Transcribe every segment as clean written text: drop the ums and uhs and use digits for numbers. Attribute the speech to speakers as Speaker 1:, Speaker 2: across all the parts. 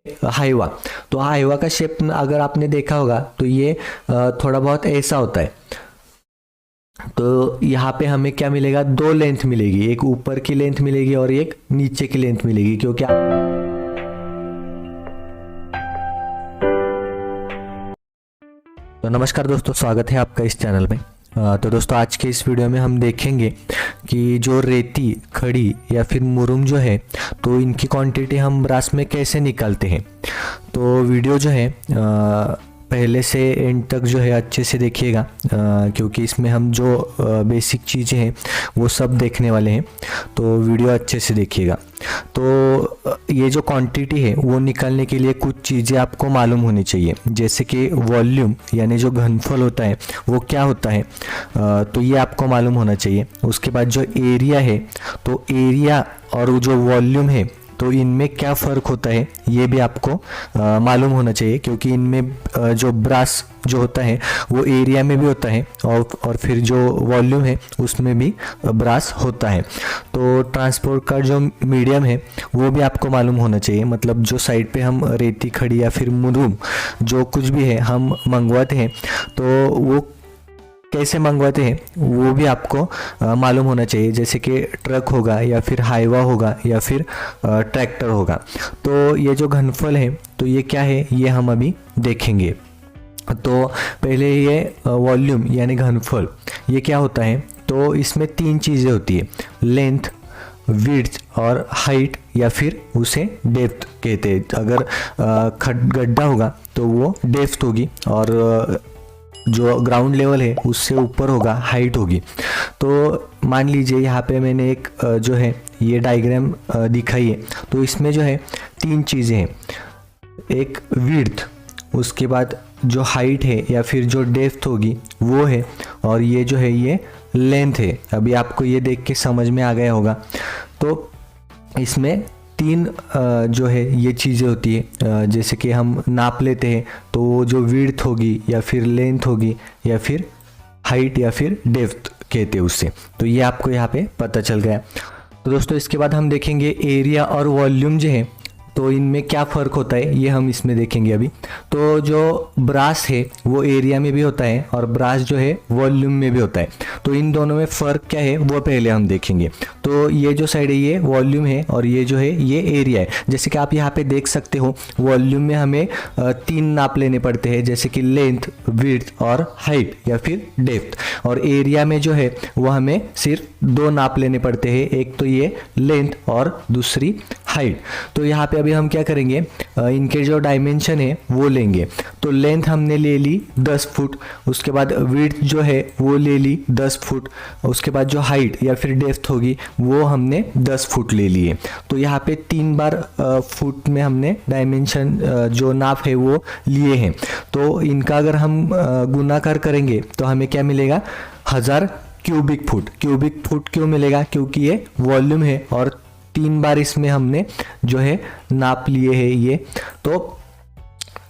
Speaker 1: Hyva. तो Hyva का shape अगर आपने देखा होगा तो ये थोड़ा बहुत ऐसा होता है। तो यहाँ पे हमें क्या मिलेगा, दो लेंथ मिलेगी, एक ऊपर की लेंथ मिलेगी और एक नीचे की लेंथ मिलेगी, क्योंकि तो नमस्कार दोस्तों, स्वागत है आपका इस चैनल में। तो दोस्तों आज के इस वीडियो में हम देखेंगे कि जो रेती, खड़ी या फिर मुरुम जो है, तो इनकी क्वांटिटी हम ब्रास में कैसे निकालते हैं। तो वीडियो जो है पहले से एंड तक जो है अच्छे से देखिएगा, क्योंकि इसमें हम जो बेसिक चीज़ें हैं वो सब देखने वाले हैं। तो वीडियो अच्छे से देखिएगा। तो ये जो क्वांटिटी है वो निकालने के लिए कुछ चीज़ें आपको मालूम होनी चाहिए, जैसे कि वॉल्यूम यानी जो घनफल होता है वो क्या होता है, तो ये आपको मालूम होना चाहिए। उसके बाद जो एरिया है, तो एरिया और जो वॉल्यूम है तो इनमें क्या फ़र्क होता है ये भी आपको मालूम होना चाहिए, क्योंकि इनमें जो ब्रास जो होता है वो एरिया में भी होता है और फिर जो वॉल्यूम है उसमें भी ब्रास होता है। तो ट्रांसपोर्ट का जो मीडियम है वो भी आपको मालूम होना चाहिए, मतलब जो साइड पे हम रेती, खड़ी या फिर मुरुम जो कुछ भी है हम मंगवाते हैं तो वो कैसे मंगवाते हैं वो भी आपको मालूम होना चाहिए, जैसे कि ट्रक होगा या फिर हाईवा होगा या फिर ट्रैक्टर होगा। तो ये जो घनफल है तो ये क्या है ये हम अभी देखेंगे। तो पहले ये वॉल्यूम यानी घनफल ये क्या होता है, तो इसमें तीन चीज़ें होती है, लेंथ, विड्थ और हाइट या फिर उसे डेप्थ कहते हैं। अगर गड्ढा होगा तो वो डेप्थ होगी और जो ग्राउंड लेवल है उससे ऊपर होगा हाइट होगी। तो मान लीजिए यहाँ पे मैंने एक जो है ये डायग्राम दिखाई है, तो इसमें जो है तीन चीज़ें हैं, एक विड्थ, उसके बाद जो हाइट है या फिर जो डेप्थ होगी वो है, और ये जो है ये लेंथ है। अभी आपको ये देख के समझ में आ गया होगा। तो इसमें तीन जो है ये चीज़ें होती है, जैसे कि हम नाप लेते हैं तो जो विड्थ होगी या फिर लेंथ होगी या फिर हाइट या फिर डेप्थ कहते हैं उससे। तो ये आपको यहाँ पे पता चल गया। तो दोस्तों इसके बाद हम देखेंगे एरिया और वॉल्यूम जो है, तो इनमें क्या फ़र्क होता है ये हम इसमें देखेंगे अभी। तो जो ब्रास है वो एरिया में भी होता है और ब्रास जो है वॉल्यूम में भी होता है। तो इन दोनों में फ़र्क क्या है वो पहले हम देखेंगे। तो ये जो साइड है ये वॉल्यूम है और ये जो है ये एरिया है। जैसे कि आप यहाँ पे देख सकते हो, वॉल्यूम में हमें तीन नाप लेने पड़ते हैं, जैसे कि लेंथ, विड्थ और हाइट या फिर डेप्थ। और एरिया में जो है वो हमें सिर्फ दो नाप लेने पड़ते हैं, एक तो ये लेंथ और दूसरी हाइट। तो यहाँ पे अभी हम क्या करेंगे, इनके जो डायमेंशन है वो लेंगे। तो लेंथ हमने ले ली 10 फुट, उसके बाद विड्थ जो है वो ले ली 10 फुट, उसके बाद जो हाइट या फिर डेप्थ होगी वो हमने 10 फुट ले लिए। तो यहाँ पे 3 बार फुट में हमने डायमेंशन जो नाप है वो लिए हैं। तो इनका अगर हम गुणाकार करेंगे तो हमें क्या मिलेगा, 1000 क्यूबिक फुट। क्यूबिक फुट क्यों मिलेगा, क्योंकि ये वॉल्यूम है और 3 बार इसमें हमने जो है नाप लिए हैं ये, तो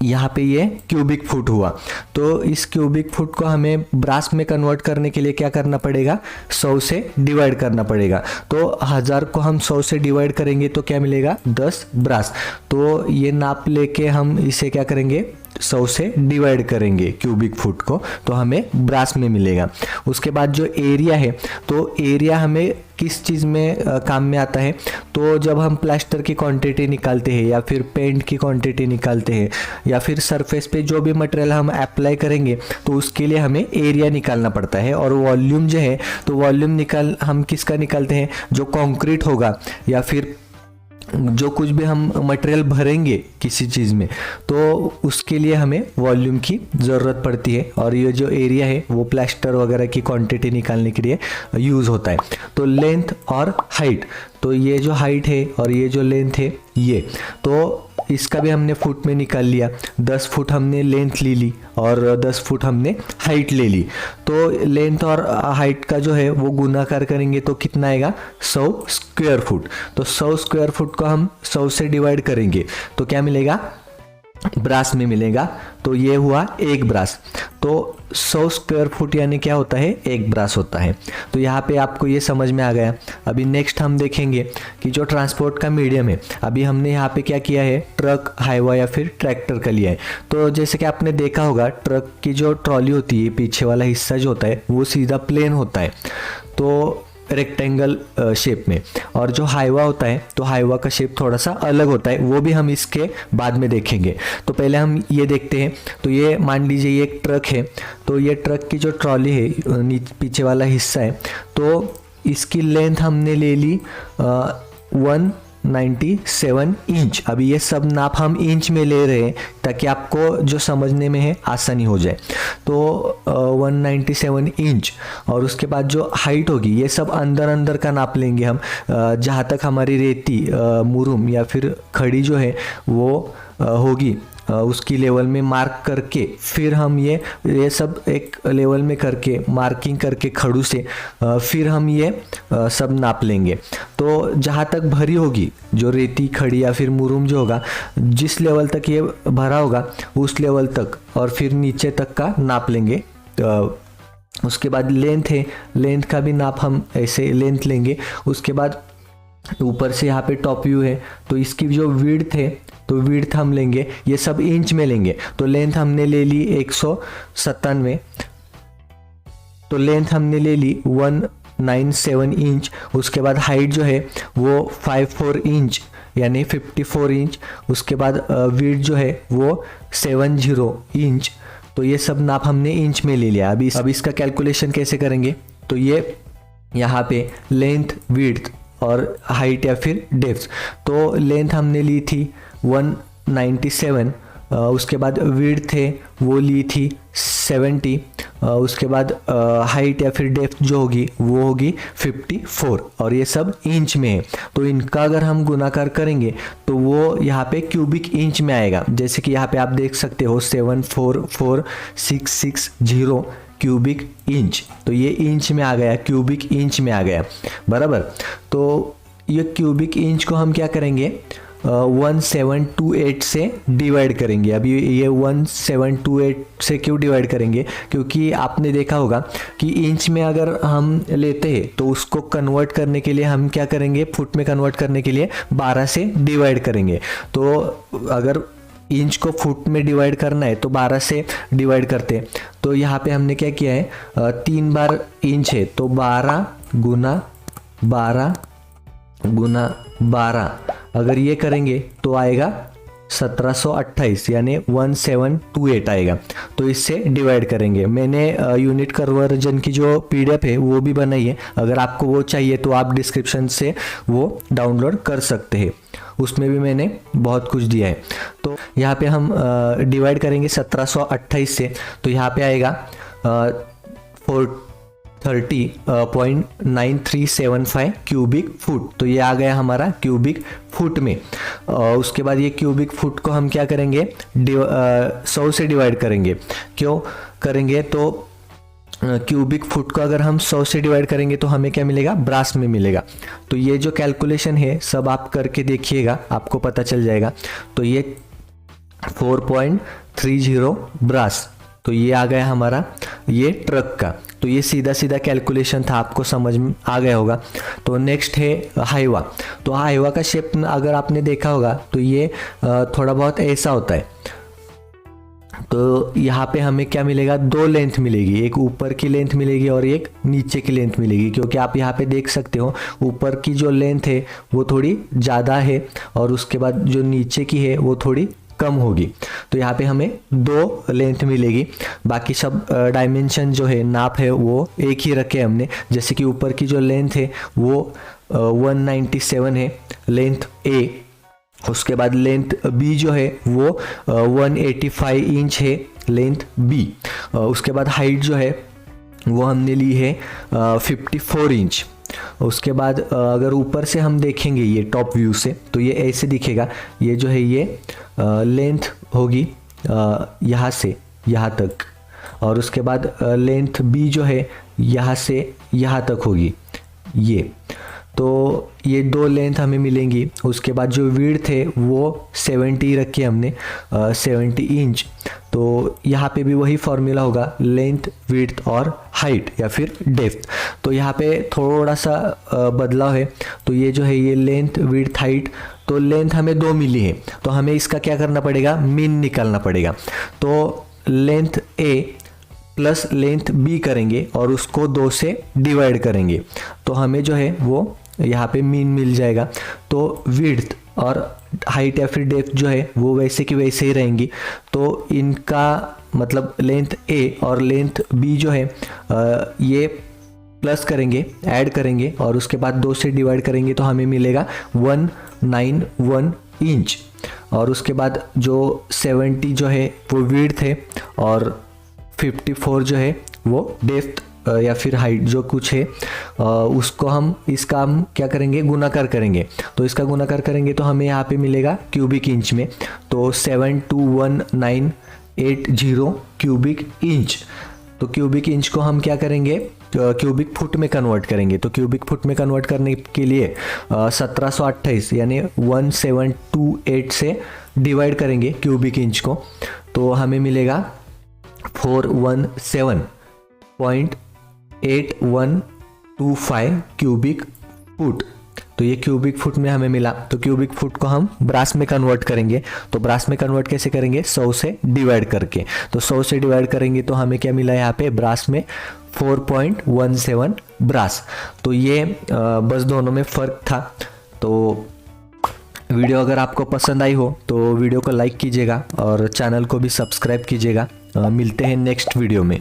Speaker 1: यहाँ पे ये क्यूबिक फुट हुआ। तो इस क्यूबिक फुट को हमें ब्रास में कन्वर्ट करने के लिए क्या करना पड़ेगा, 100 से डिवाइड करना पड़ेगा। तो 1000 को हम 100 से डिवाइड करेंगे तो क्या मिलेगा, 10 ब्रास। तो ये नाप लेके हम इसे क्या करेंगे, 100 से डिवाइड करेंगे क्यूबिक फुट को, तो हमें ब्रास में मिलेगा। उसके बाद जो एरिया है, तो एरिया हमें किस चीज़ में काम में आता है, तो जब हम प्लास्टर की क्वांटिटी निकालते हैं या फिर पेंट की क्वांटिटी निकालते हैं या फिर सरफेस पे जो भी मटेरियल हम अप्लाई करेंगे तो उसके लिए हमें एरिया निकालना पड़ता है। और वॉल्यूम जो है, तो वॉल्यूम हम किसका निकालते हैं, जो कंक्रीट होगा या फिर जो कुछ भी हम मटेरियल भरेंगे किसी चीज़ में, तो उसके लिए हमें वॉल्यूम की ज़रूरत पड़ती है। और ये जो एरिया है वो प्लास्टर वगैरह की क्वांटिटी निकालने के लिए यूज़ होता है। तो लेंथ और हाइट, तो ये जो हाइट है और ये जो लेंथ है ये, तो इसका भी हमने फुट में निकाल लिया। 10 फुट हमने लेंथ ले ली और 10 फुट हमने हाइट ले ली। तो लेंथ और हाइट का जो है वो गुणाकार करेंगे तो कितना आएगा, 100 स्क्वायर फुट। तो 100 स्क्वायर फुट को हम 100 से डिवाइड करेंगे तो क्या मिलेगा, ब्रास में मिलेगा। तो ये हुआ एक ब्रास। तो 100 स्क्वायर फुट यानी क्या होता है, एक ब्रास होता है। तो यहाँ पे आपको ये समझ में आ गया। अभी नेक्स्ट हम देखेंगे कि जो ट्रांसपोर्ट का मीडियम है, अभी हमने यहाँ पे क्या किया है, ट्रक, हाईवा या फिर ट्रैक्टर का लिया है। तो जैसे कि आपने देखा होगा, ट्रक की जो ट्रॉली होती है, पीछे वाला हिस्सा जो होता है वो सीधा प्लेन होता है, तो रेक्टेंगल शेप में। और जो हाईवा होता है, तो हाईवा का शेप थोड़ा सा अलग होता है, वो भी हम इसके बाद में देखेंगे। तो पहले हम ये देखते हैं। तो ये मान लीजिए ये एक ट्रक है, तो ये ट्रक की जो ट्रॉली है, पीछे वाला हिस्सा है, तो इसकी लेंथ हमने ले ली 197 इंच। अभी ये सब नाप हम इंच में ले रहे हैं ताकि आपको जो समझने में है आसानी हो जाए। तो 197 इंच, और उसके बाद जो हाइट होगी, ये सब अंदर अंदर का नाप लेंगे हम, जहाँ तक हमारी रेती, मुरुम या फिर खड़ी जो है वो होगी, उसकी लेवल में मार्क करके फिर हम ये सब एक लेवल में करके मार्किंग करके खड़ू से फिर हम ये सब नाप लेंगे। तो जहाँ तक भरी होगी जो रेती, खड़ी या फिर मुरुम जो होगा, जिस लेवल तक ये भरा होगा उस लेवल तक और फिर नीचे तक का नाप लेंगे। उसके बाद लेंथ है, लेंथ का भी नाप हम ऐसे लेंथ लेंगे। उसके बाद ऊपर से यहाँ पे टॉप व्यू है, तो इसकी जो विड्थ है, तो विड्थ हम लेंगे, ये सब इंच में लेंगे। तो लेंथ हमने ले ली 197, तो लेंथ हमने ले ली 197 इंच। उसके बाद हाइट जो है वो 54 इंच यानी 54 इंच। उसके बाद विड्थ जो है वो 70 इंच। तो ये सब नाप हमने इंच में ले लिया। अभी इसका कैलकुलेशन कैसे करेंगे, तो ये यहाँ पे लेंथ, विड्थ और हाइट या फिर डेप्थ। तो लेंथ हमने ली थी 197, उसके बाद विड्थ थे वो ली थी 70, उसके बाद हाइट या फिर डेप्थ जो होगी वो होगी 54, और ये सब इंच में है। तो इनका अगर हम गुणाकार करेंगे तो वो यहाँ पे क्यूबिक इंच में आएगा। जैसे कि यहाँ पे आप देख सकते हो 744660 क्यूबिक इंच। तो ये इंच में आ गया, क्यूबिक इंच में आ गया, बराबर। तो ये क्यूबिक इंच को हम क्या करेंगे, 1728 से डिवाइड करेंगे। अभी ये 1728 से क्यों डिवाइड करेंगे, क्योंकि आपने देखा होगा कि इंच में अगर हम लेते हैं तो उसको कन्वर्ट करने के लिए हम क्या करेंगे, फुट में कन्वर्ट करने के लिए 12 से डिवाइड करेंगे। तो अगर इंच को फुट में डिवाइड करना है तो 12 से डिवाइड करते हैं। तो यहाँ पे हमने क्या किया है, 3 बार इंच है तो 12 गुना 12 गुना 12, अगर ये करेंगे तो आएगा 1728 यानी 1728 आएगा। तो इससे डिवाइड करेंगे। मैंने यूनिट कन्वर्जन की जो पीडीएफ है वो भी बनाई है, अगर आपको वो चाहिए तो आप डिस्क्रिप्शन से वो डाउनलोड कर सकते हैं, उसमें भी मैंने बहुत कुछ दिया है। तो यहाँ पे हम डिवाइड करेंगे 1728 से, तो यहाँ पे आएगा 30.9375 क्यूबिक फुट। तो ये आ गया हमारा क्यूबिक फुट में। उसके बाद ये क्यूबिक फुट को हम क्या करेंगे, 100 से डिवाइड करेंगे। क्यों करेंगे, तो क्यूबिक फुट को अगर हम 100 से डिवाइड करेंगे तो हमें क्या मिलेगा, ब्रास में मिलेगा। तो ये जो कैलकुलेशन है सब आप करके देखिएगा, आपको पता चल जाएगा। तो ये 4.30 ब्रास, तो ये आ गया हमारा ये ट्रक का। तो ये सीधा सीधा कैलकुलेशन था, आपको समझ में आ गया होगा। तो नेक्स्ट है हाईवा। तो हाईवा का शेप अगर आपने देखा होगा तो ये थोड़ा बहुत ऐसा होता है। तो यहाँ पे हमें क्या मिलेगा, 2 लेंथ मिलेगी, एक ऊपर की लेंथ मिलेगी और एक नीचे की लेंथ मिलेगी। क्योंकि आप यहाँ पे देख सकते हो ऊपर की जो लेंथ है वो थोड़ी ज़्यादा है और उसके बाद जो नीचे की है वो थोड़ी कम होगी। तो यहाँ पे हमें 2 लेंथ मिलेगी। बाकी सब डायमेंशन जो है, नाप है, वो एक ही रखे हमने। जैसे कि ऊपर की जो लेंथ है वो 197 है, लेंथ ए। उसके बाद लेंथ बी जो है वो 185 इंच है, लेंथ बी। उसके बाद हाइट जो है वो हमने ली है 54 इंच। उसके बाद अगर ऊपर से हम देखेंगे ये टॉप व्यू से तो ये ऐसे दिखेगा। ये जो है ये लेंथ होगी यहाँ से यहाँ तक, और उसके बाद लेंथ बी जो है यहाँ से यहाँ तक होगी ये। तो ये दो लेंथ हमें मिलेंगी। उसके बाद जो विड्थ है वो 70 रखी हमने, 70 इंच। तो यहाँ पे भी वही फॉर्मूला होगा, लेंथ विड्थ और हाइट या फिर डेप्थ। तो यहाँ पे थोड़ा सा बदलाव है। तो ये जो है ये लेंथ विड्थ हाइट, तो लेंथ हमें 2 मिली है, तो हमें इसका क्या करना पड़ेगा, मीन निकालना पड़ेगा। तो लेंथ ए प्लस लेंथ बी करेंगे और उसको 2 से डिवाइड करेंगे, तो हमें जो है वो यहाँ पे मीन मिल जाएगा। तो विड्थ और हाइट या फिर डेप्थ जो है वो वैसे की वैसे ही रहेंगी। तो इनका मतलब लेंथ ए और लेंथ बी जो है ये प्लस करेंगे, ऐड करेंगे और उसके बाद 2 से डिवाइड करेंगे, तो हमें मिलेगा 191 इंच। और उसके बाद जो 70 जो है वो विड्थ है और 54 जो है वो डेप्थ या फिर हाइट जो कुछ है, उसको हम इसका हम क्या करेंगे, गुणाकार करेंगे। तो इसका गुणाकार करेंगे तो हमें यहाँ पे मिलेगा क्यूबिक इंच में। तो 721,980 क्यूबिक इंच। तो क्यूबिक इंच को हम क्या करेंगे, क्यूबिक फुट में कन्वर्ट करेंगे। तो क्यूबिक फुट में कन्वर्ट करने के लिए 1728 यानी 1728 से डिवाइड करेंगे क्यूबिक इंच को, तो हमें मिलेगा 417.8125 क्यूबिक फुट। तो ये क्यूबिक फुट में हमें मिला। तो क्यूबिक फुट को हम ब्रास में कन्वर्ट करेंगे। तो ब्रास में कन्वर्ट कैसे करेंगे, 100 से डिवाइड करके। तो 100 से डिवाइड करेंगे तो हमें क्या मिला यहाँ पे, ब्रास में 4.17 ब्रास। तो ये बस दोनों में फ़र्क था। तो वीडियो अगर आपको पसंद आई हो तो वीडियो को लाइक कीजिएगा और चैनल को भी सब्सक्राइब कीजिएगा। मिलते हैं नेक्स्ट वीडियो में।